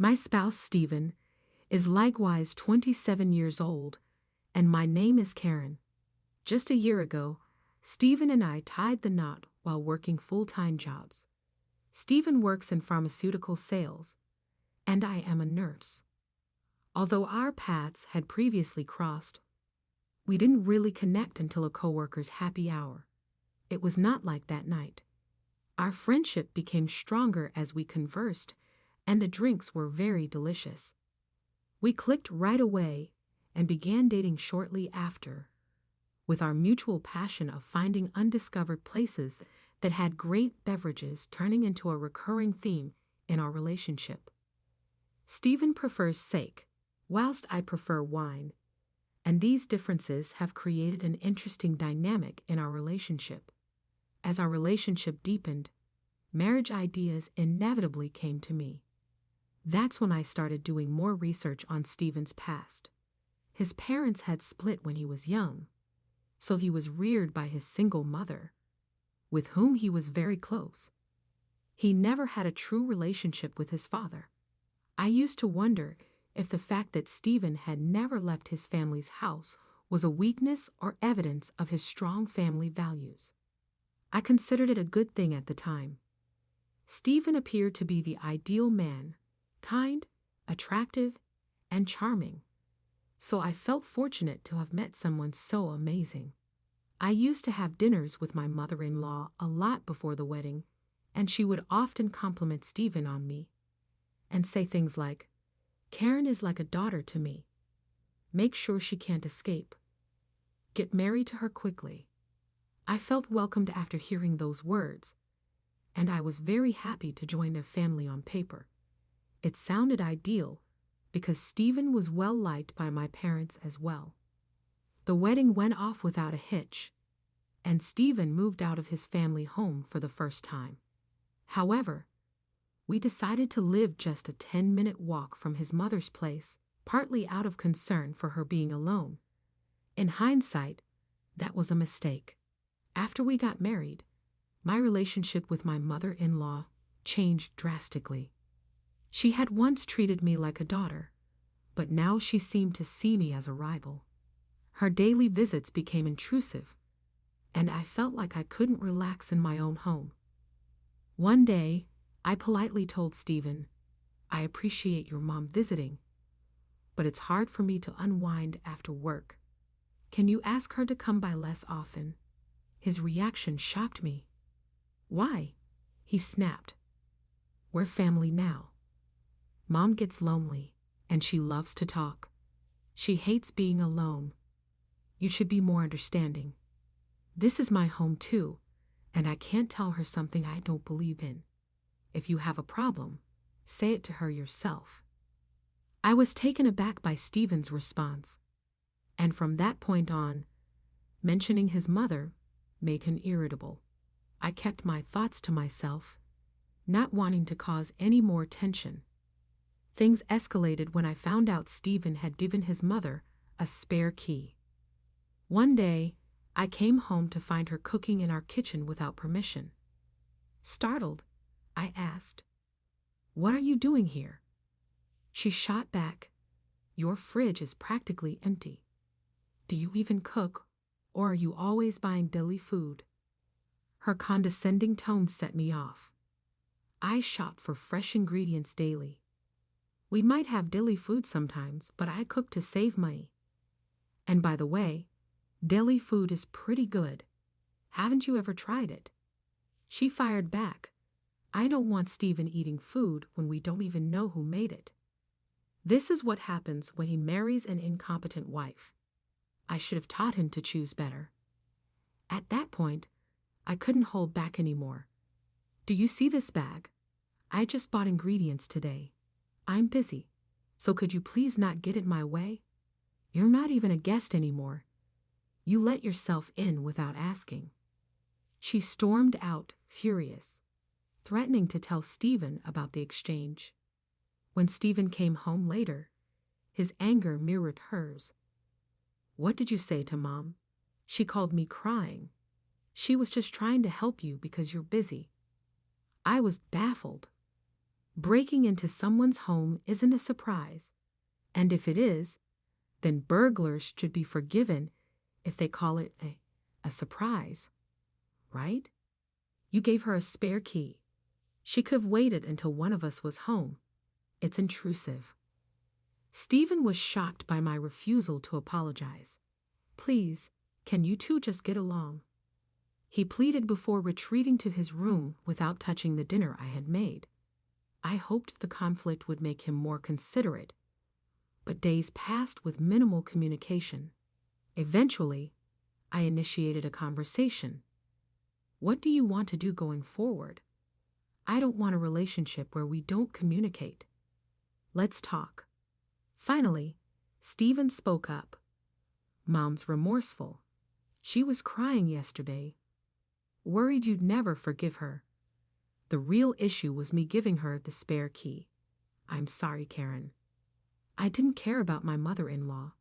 My spouse, Stephen, is likewise 27 years old, and my name is Karen. Just a year ago, Stephen and I tied the knot while working full-time jobs. Stephen works in pharmaceutical sales, and I am a nurse. Although our paths had previously crossed, we didn't really connect until a coworker's happy hour. It was not like that night. Our friendship became stronger as we conversed, and the drinks were very delicious. We clicked right away and began dating shortly after, with our mutual passion of finding undiscovered places that had great beverages turning into a recurring theme in our relationship. Stephen prefers sake, whilst I prefer wine, and these differences have created an interesting dynamic in our relationship. As our relationship deepened, marriage ideas inevitably came to me. That's when I started doing more research on Stephen's past. His parents had split when he was young, so he was reared by his single mother, with whom he was very close. He never had a true relationship with his father. I used to wonder if the fact that Stephen had never left his family's house was a weakness or evidence of his strong family values. I considered it a good thing at the time. Stephen appeared to be the ideal man, kind, attractive, and charming, so I felt fortunate to have met someone so amazing. I used to have dinners with my mother-in-law a lot before the wedding, and she would often compliment Stephen on me and say things like, "Karen is like a daughter to me. Make sure she can't escape. Get married to her quickly." I felt welcomed after hearing those words, and I was very happy to join their family on paper. It sounded ideal because Stephen was well liked by my parents as well. The wedding went off without a hitch, and Stephen moved out of his family home for the first time. However, we decided to live just a 10-minute walk from his mother's place, partly out of concern for her being alone. In hindsight, that was a mistake. After we got married, my relationship with my mother-in-law changed drastically. She had once treated me like a daughter, but now she seemed to see me as a rival. Her daily visits became intrusive, and I felt like I couldn't relax in my own home. One day, I politely told Stephen, "I appreciate your mom visiting, but it's hard for me to unwind after work. Can you ask her to come by less often?" His reaction shocked me. "Why?" he snapped. "We're family now. Mom gets lonely, and she loves to talk. She hates being alone. You should be more understanding. This is my home too, and I can't tell her something I don't believe in. If you have a problem, say it to her yourself." I was taken aback by Stephen's response, and from that point on, mentioning his mother made him irritable. I kept my thoughts to myself, not wanting to cause any more tension. Things escalated when I found out Stephen had given his mother a spare key. One day, I came home to find her cooking in our kitchen without permission. Startled, I asked, "What are you doing here?" She shot back, "Your fridge is practically empty. Do you even cook, or are you always buying deli food?" Her condescending tone set me off. I shop for fresh ingredients daily. We might have deli food sometimes, but I cook to save money. And by the way, deli food is pretty good. Haven't you ever tried it? She fired back, "I don't want Stephen eating food when we don't even know who made it." This is what happens when he marries an incompetent wife. I should have taught him to choose better. At that point, I couldn't hold back anymore. "Do you see this bag? I just bought ingredients today. I'm busy, so could you please not get in my way? You're not even a guest anymore. You let yourself in without asking." She stormed out, furious, threatening to tell Stephen about the exchange. When Stephen came home later, his anger mirrored hers. "What did you say to Mom? She called me crying. She was just trying to help you because you're busy." I was baffled. Breaking into someone's home isn't a surprise, and if it is, then burglars should be forgiven if they call it a surprise, right? You gave her a spare key. She could have waited until one of us was home. It's intrusive. Stephen was shocked by my refusal to apologize. Please, can you two just get along? He pleaded before retreating to his room without touching the dinner I had made. I hoped the conflict would make him more considerate, but days passed with minimal communication. Eventually, I initiated a conversation. What do you want to do going forward? I don't want a relationship where we don't communicate. Let's talk. Finally, Stephen spoke up. Mom's remorseful. She was crying yesterday. Worried you'd never forgive her. The real issue was me giving her the spare key. I'm sorry, Karen. I didn't care about my mother-in-law.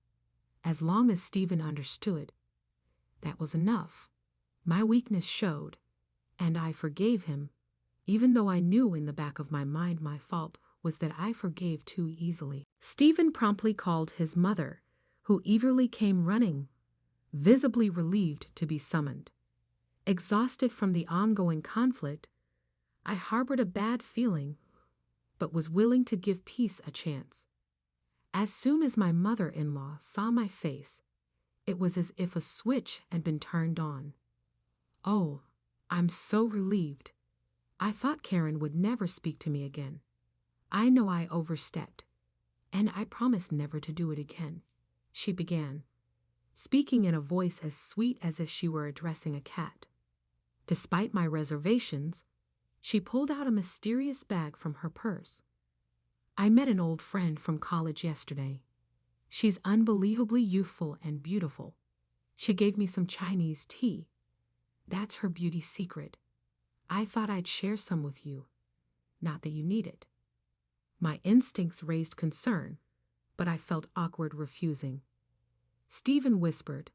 As long as Stephen understood, that was enough. My weakness showed, and I forgave him, even though I knew in the back of my mind my fault was that I forgave too easily. Stephen promptly called his mother, who eagerly came running, visibly relieved to be summoned. Exhausted from the ongoing conflict, I harbored a bad feeling, but was willing to give peace a chance. As soon as my mother-in-law saw my face, it was as if a switch had been turned on. Oh, I'm so relieved. I thought Karen would never speak to me again. I know I overstepped, and I promise never to do it again, she began, speaking in a voice as sweet as if she were addressing a cat. Despite my reservations, she pulled out a mysterious bag from her purse. I met an old friend from college yesterday. She's unbelievably youthful and beautiful. She gave me some Chinese tea. That's her beauty secret. I thought I'd share some with you. Not that you need it. My instincts raised concern, but I felt awkward refusing. Stephen whispered,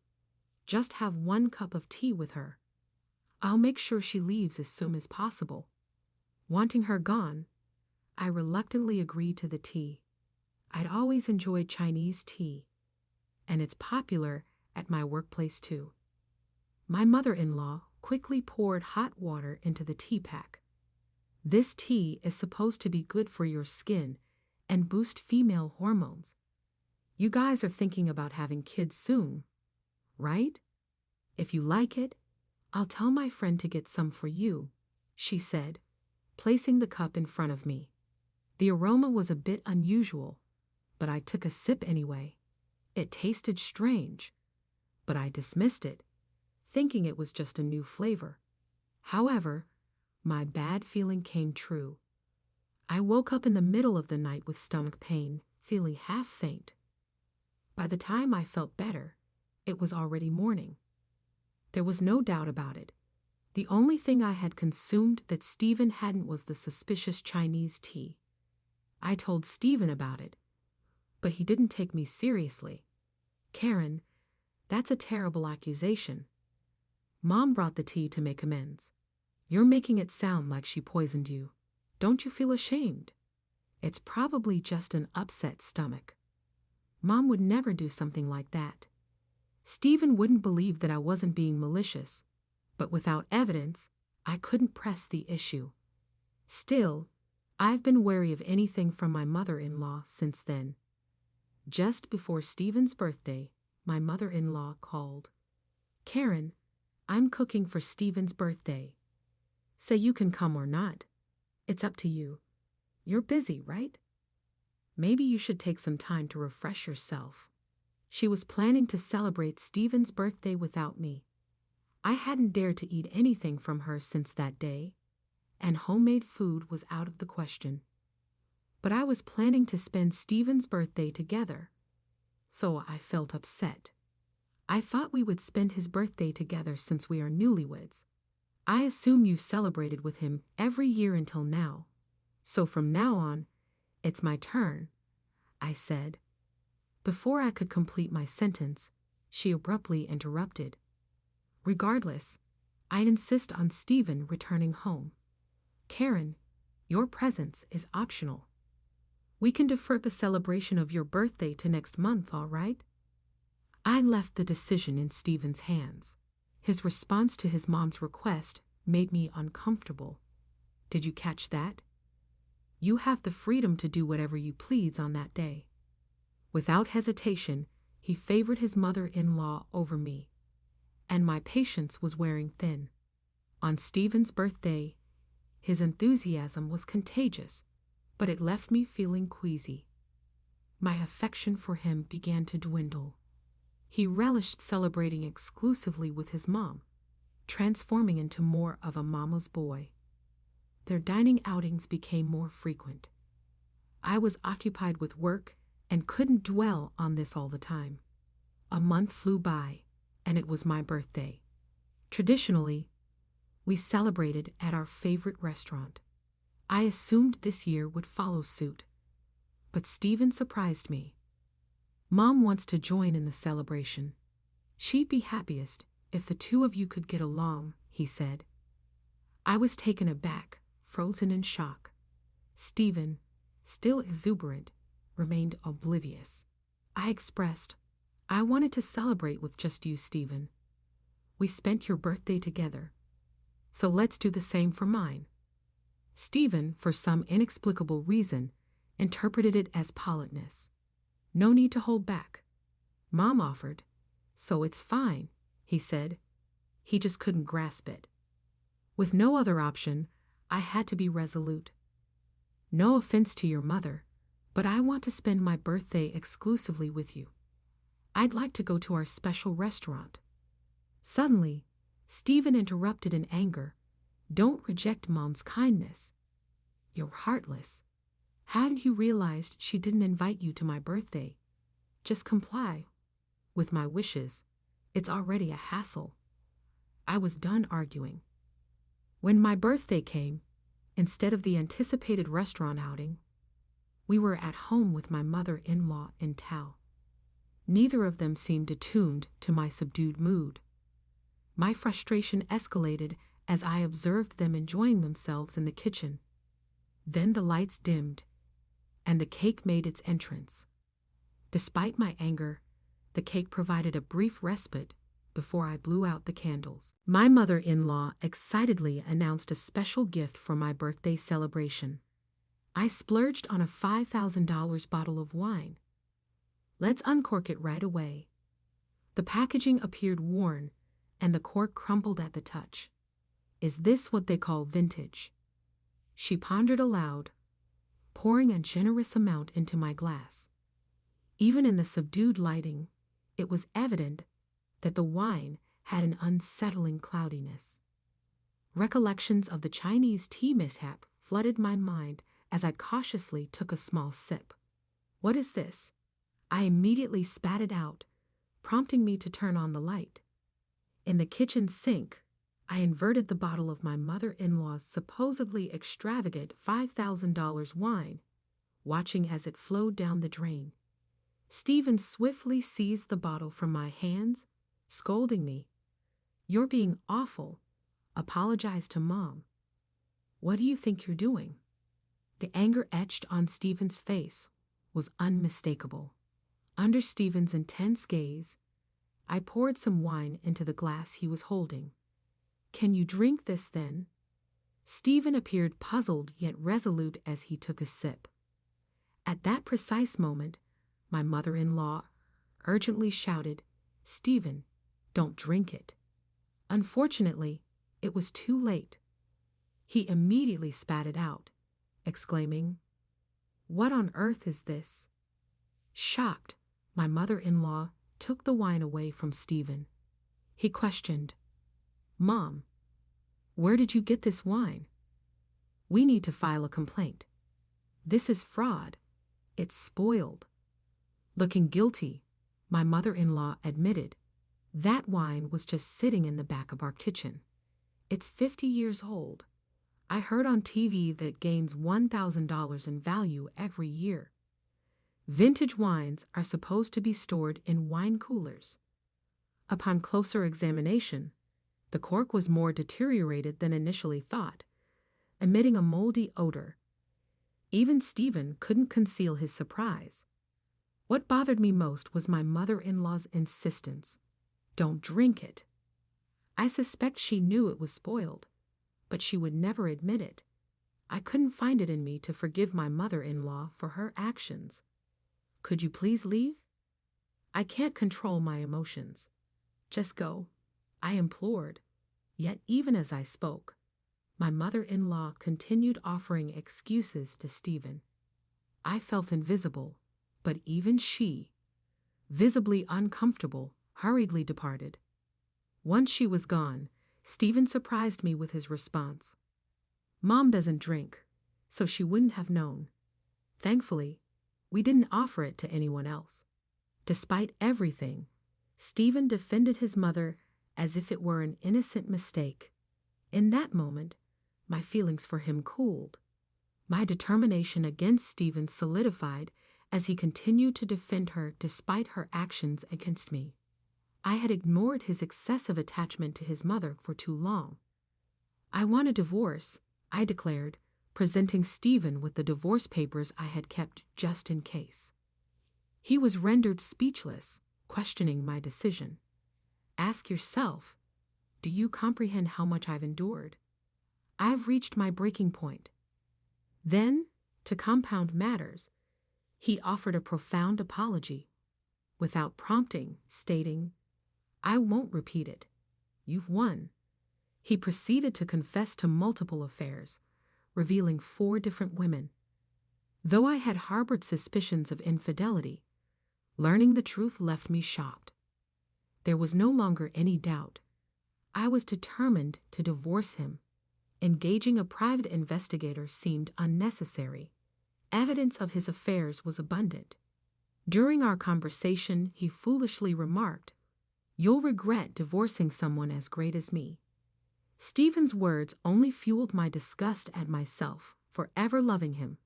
"Just have 1 cup of tea with her. I'll make sure she leaves as soon as possible." Wanting her gone, I reluctantly agreed to the tea. I'd always enjoyed Chinese tea, and it's popular at my workplace too. My mother-in-law quickly poured hot water into the tea pack. This tea is supposed to be good for your skin and boost female hormones. You guys are thinking about having kids soon, right? If you like it, I'll tell my friend to get some for you, she said, placing the cup in front of me. The aroma was a bit unusual, but I took a sip anyway. It tasted strange, but I dismissed it, thinking it was just a new flavor. However, my bad feeling came true. I woke up in the middle of the night with stomach pain, feeling half faint. By the time I felt better, it was already morning. There was no doubt about it. The only thing I had consumed that Stephen hadn't was the suspicious Chinese tea. I told Stephen about it, but he didn't take me seriously. "Karen, that's a terrible accusation. Mom brought the tea to make amends. You're making it sound like she poisoned you. Don't you feel ashamed? It's probably just an upset stomach. Mom would never do something like that." Stephen wouldn't believe that I wasn't being malicious, but without evidence, I couldn't press the issue. Still, I've been wary of anything from my mother-in-law since then. Just before Stephen's birthday, my mother-in-law called. "Karen, I'm cooking for Stephen's birthday. Say you can come or not. It's up to you. You're busy, right? Maybe you should take some time to refresh yourself." She was planning to celebrate Stephen's birthday without me. I hadn't dared to eat anything from her since that day, and homemade food was out of the question. But I was planning to spend Stephen's birthday together, so I felt upset. I thought we would spend his birthday together since we are newlyweds. I assume you celebrated with him every year until now, so from now on, it's my turn, I said. Before I could complete my sentence, she abruptly interrupted. Regardless, I'd insist on Stephen returning home. "Karen, Your presence is optional. We can defer the celebration of your birthday to next month, all right? I left the decision in Stephen's hands. His response to his mom's request made me uncomfortable. Did you catch that? You have the freedom to do whatever you please on that day. Without hesitation, he favored his mother-in-law over me, and my patience was wearing thin. On Stephen's birthday, his enthusiasm was contagious, but it left me feeling queasy. My affection for him began to dwindle. He relished celebrating exclusively with his mom, transforming into more of a mama's boy. Their dining outings became more frequent. I was occupied with work and couldn't dwell on this all the time. A month flew by, and it was my birthday. Traditionally, we celebrated at our favorite restaurant. I assumed this year would follow suit, but Stephen surprised me. Mom wants to join in the celebration. She'd be happiest if the two of you could get along, he said. I was taken aback, frozen in shock. Stephen, still exuberant, remained oblivious. I expressed, I wanted to celebrate with just you, Stephen. We spent your birthday together, so let's do the same for mine. Stephen, for some inexplicable reason, interpreted it as politeness. No need to hold back. Mom offered, so it's fine, he said. He just couldn't grasp it. With no other option, I had to be resolute. No offense to your mother, but I want to spend my birthday exclusively with you. I'd like to go to our special restaurant. Suddenly, Stephen interrupted in anger. Don't reject Mom's kindness. You're heartless. Hadn't you realized she didn't invite you to my birthday? Just comply with my wishes. It's already a hassle. I was done arguing. When my birthday came, instead of the anticipated restaurant outing, we were at home with my mother-in-law and Tao. Neither of them seemed attuned to my subdued mood. My frustration escalated as I observed them enjoying themselves in the kitchen. Then the lights dimmed, and the cake made its entrance. Despite my anger, the cake provided a brief respite before I blew out the candles. My mother-in-law excitedly announced a special gift for my birthday celebration. I splurged on a $5,000 bottle of wine. Let's uncork it right away. The packaging appeared worn, and the cork crumbled at the touch. Is this what they call vintage? She pondered aloud, pouring a generous amount into my glass. Even in the subdued lighting, it was evident that the wine had an unsettling cloudiness. Recollections of the Chinese tea mishap flooded my mind as I cautiously took a small sip. What is this? I immediately spat it out, prompting me to turn on the light. In the kitchen sink, I inverted the bottle of my mother-in-law's supposedly extravagant $5,000 wine, watching as it flowed down the drain. Stephen swiftly seized the bottle from my hands, scolding me. You're being awful. Apologize to Mom. What do you think you're doing? The anger etched on Stephen's face was unmistakable. Under Stephen's intense gaze, I poured some wine into the glass he was holding. Can you drink this then? Stephen appeared puzzled yet resolute as he took a sip. At that precise moment, my mother-in-law urgently shouted, Stephen, don't drink it. Unfortunately, it was too late. He immediately spat it out, exclaiming, What on earth is this? Shocked, my mother-in-law took the wine away from Stephen. He questioned, Mom, where did you get this wine? We need to file a complaint. This is fraud. It's spoiled. Looking guilty, my mother-in-law admitted, that wine was just sitting in the back of our kitchen. It's 50 years old. I heard on TV that it gains $1,000 in value every year. Vintage wines are supposed to be stored in wine coolers. Upon closer examination, the cork was more deteriorated than initially thought, emitting a moldy odor. Even Stephen couldn't conceal his surprise. What bothered me most was my mother-in-law's insistence. Don't drink it. I suspect she knew it was spoiled, but she would never admit it. I couldn't find it in me to forgive my mother-in-law for her actions. Could you please leave? I can't control my emotions. Just go, I implored. Yet even as I spoke, my mother-in-law continued offering excuses to Stephen. I felt invisible, but even she, visibly uncomfortable, hurriedly departed. Once she was gone, Stephen surprised me with his response. Mom doesn't drink, so she wouldn't have known. Thankfully, we didn't offer it to anyone else. Despite everything, Stephen defended his mother as if it were an innocent mistake. In that moment, my feelings for him cooled. My determination against Stephen solidified as he continued to defend her despite her actions against me. I had ignored his excessive attachment to his mother for too long. I want a divorce, I declared, presenting Stephen with the divorce papers I had kept just in case. He was rendered speechless, questioning my decision. Ask yourself, do you comprehend how much I've endured? I've reached my breaking point. Then, to compound matters, he offered a profound apology, without prompting, stating, I won't repeat it. You've won. He proceeded to confess to multiple affairs, revealing 4 different women. Though I had harbored suspicions of infidelity, learning the truth left me shocked. There was no longer any doubt. I was determined to divorce him. Engaging a private investigator seemed unnecessary. Evidence of his affairs was abundant. During our conversation, he foolishly remarked, You'll regret divorcing someone as great as me. Stephen's words only fueled my disgust at myself for ever loving him.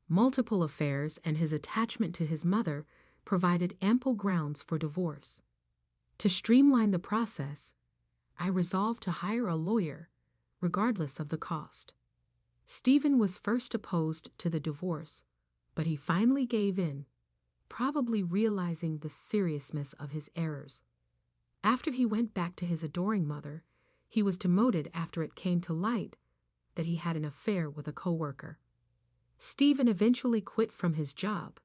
Multiple affairs and his attachment to his mother provided ample grounds for divorce. To streamline the process, I resolved to hire a lawyer, regardless of the cost. Stephen was first opposed to the divorce, but he finally gave in, probably realizing the seriousness of his errors. After he went back to his adoring mother, he was demoted after it came to light that he had an affair with a coworker. Stephen eventually quit from his job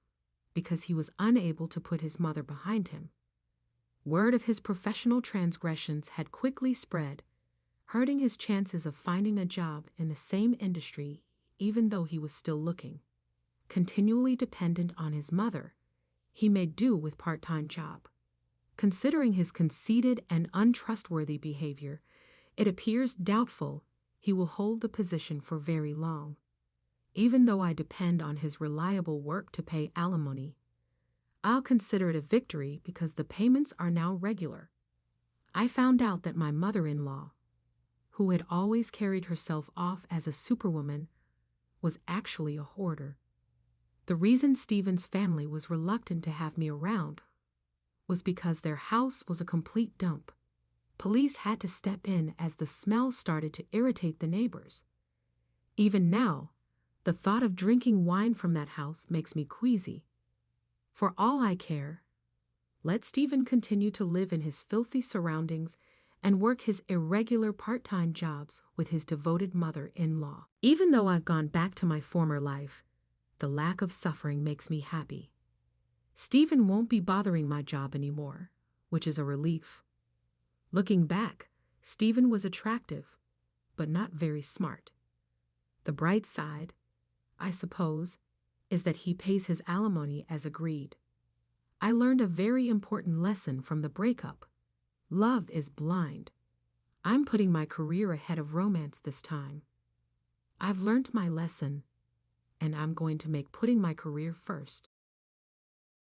because he was unable to put his mother behind him. Word of his professional transgressions had quickly spread, hurting his chances of finding a job in the same industry even though he was still looking. Continually dependent on his mother, he made do with part-time job. Considering his conceited and untrustworthy behavior, it appears doubtful he will hold the position for very long. Even though I depend on his reliable work to pay alimony, I'll consider it a victory because the payments are now regular. I found out that my mother-in-law, who had always carried herself off as a superwoman, was actually a hoarder. The reason Stephen's family was reluctant to have me around was because their house was a complete dump. Police had to step in as the smell started to irritate the neighbors. Even now, the thought of drinking wine from that house makes me queasy. For all I care, let Stephen continue to live in his filthy surroundings and work his irregular part-time jobs with his devoted mother-in-law. Even though I've gone back to my former life, the lack of suffering makes me happy. Stephen won't be bothering my job anymore, which is a relief. Looking back, Stephen was attractive, but not very smart. The bright side, I suppose, is that he pays his alimony as agreed. I learned a very important lesson from the breakup. Love is blind. I'm putting my career ahead of romance this time. I've learned my lesson, and I'm going to make putting my career first